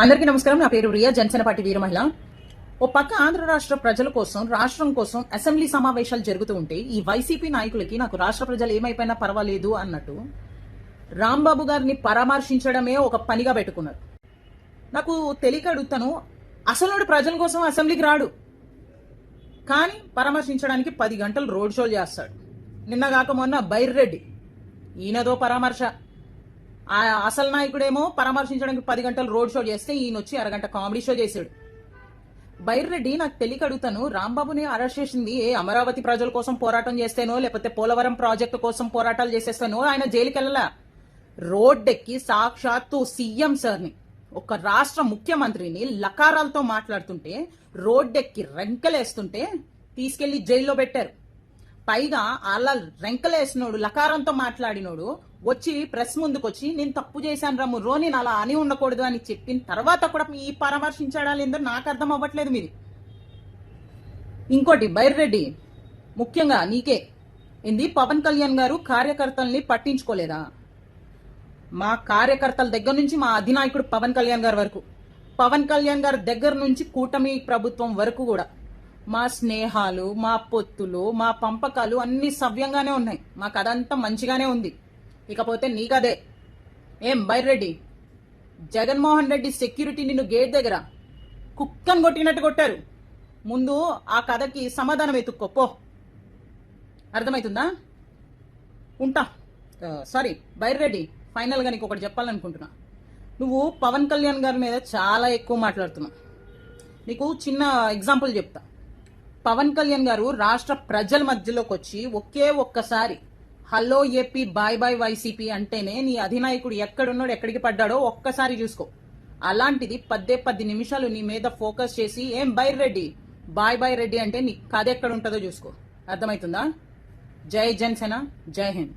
అందరికీ నమస్కారం. నా పేరు రియా, జనసేన పార్టీ వీర మహిళ. ఓ పక్క ఆంధ్ర రాష్ట్ర ప్రజల కోసం, రాష్ట్రం కోసం అసెంబ్లీ సమావేశాలు జరుగుతూ ఉంటే ఈ వైసీపీ నాయకులకి నాకు రాష్ట్ర ప్రజలు ఏమైపోయినా పర్వాలేదు అన్నట్టు రాంబాబు గారిని పరామర్శించడమే ఒక పనిగా పెట్టుకున్నారు. నాకు తెలియక అడుగుతాను, అసలు ప్రజల కోసం అసెంబ్లీకి రాడు, కానీ పరామర్శించడానికి 10 గంటలు రోడ్ షోలు చేస్తాడు. నిన్నగాక మొన్న బైర్రెడ్డి, ఈయనదో పరామర్శ. ఆ అసలు నాయకుడేమో పరామర్శించడానికి 10 గంటలు రోడ్ షో చేస్తే ఈయన వచ్చి అరగంట కామెడీ షో చేశాడు. బైర్రెడ్డి, నాకు తెలియక అడుగుతాను, రాంబాబుని అరెస్ట్ చేసింది అమరావతి ప్రజల కోసం పోరాటం చేస్తేనో లేకపోతే పోలవరం ప్రాజెక్టు కోసం పోరాటాలు చేసేస్తానో ఆయన జైలుకి వెళ్ళలా. రోడ్డెక్కి సాక్షాత్తు సీఎం సార్ని, ఒక రాష్ట్ర ముఖ్యమంత్రిని లకారాలతో మాట్లాడుతుంటే రోడ్డెక్కి రెంకలేస్తుంటే తీసుకెళ్లి జైల్లో పెట్టారు. పైగా అలా రెంకలేసినోడు, లకారంతో మాట్లాడినోడు వచ్చి ప్రెస్ ముందుకు వచ్చి నేను తప్పు చేశాను రమ్ము నేను అలా అని ఉండకూడదు అని చెప్పిన తర్వాత కూడా ఈ పరామర్శించడా లేదో నాకు అర్థం అవ్వట్లేదు మీది. ఇంకోటి, బైర్రెడ్డి, ముఖ్యంగా నీకే ఏంది, పవన్ కళ్యాణ్ గారు కార్యకర్తల్ని పట్టించుకోలేదా? మా కార్యకర్తల దగ్గర నుంచి మా అధినాయకుడు పవన్ కళ్యాణ్ గారి వరకు, పవన్ కళ్యాణ్ గారి దగ్గర నుంచి కూటమి ప్రభుత్వం వరకు కూడా మా స్నేహాలు, మా పొత్తులు, మా పంపకాలు అన్ని సవ్యంగానే ఉన్నాయి. మాకు అదంతా మంచిగానే ఉంది. ఇకపోతే నీకదే. ఏం బైర్రెడ్డి, జగన్మోహన్ రెడ్డి సెక్యూరిటీ నిన్ను గేట్ దగ్గర కుక్కను కొట్టినట్టు కొట్టారు. ముందు ఆ కథకి సమాధానం ఎత్తుక్కో. అర్థమవుతుందా? ఉంటా. సారీ బైర్రెడ్డి, ఫైనల్ గా నీకు ఒకటి చెప్పాలనుకుంటున్నా. నువ్వు పవన్ కళ్యాణ్ గారి మీద చాలా ఎక్కువ మాట్లాడుతున్నావు. నీకు చిన్న ఎగ్జాంపుల్ చెప్తా. పవన్ కళ్యాణ్ గారు రాష్ట్ర ప్రజల మధ్యలోకి వచ్చి ఒకే ఒక్కసారి hello AP bye bye YCP అంటేనే నీ అధినాయకుడు ఎక్కడున్నాడు, ఎక్కడికి పడ్డాడో ఒక్కసారి చూసుకో. అలాంటిది 10 నిమిషాలు నీ మీద ఫోకస్ చేసి ఏం బైర్రెడ్డి బాయ్ బాయ్ రెడ్డి అంటే నీ కథ ఎక్కడ ఉంటుందో చూసుకో. అర్థమవుతుందా? జై జనసేన, జై హింద్.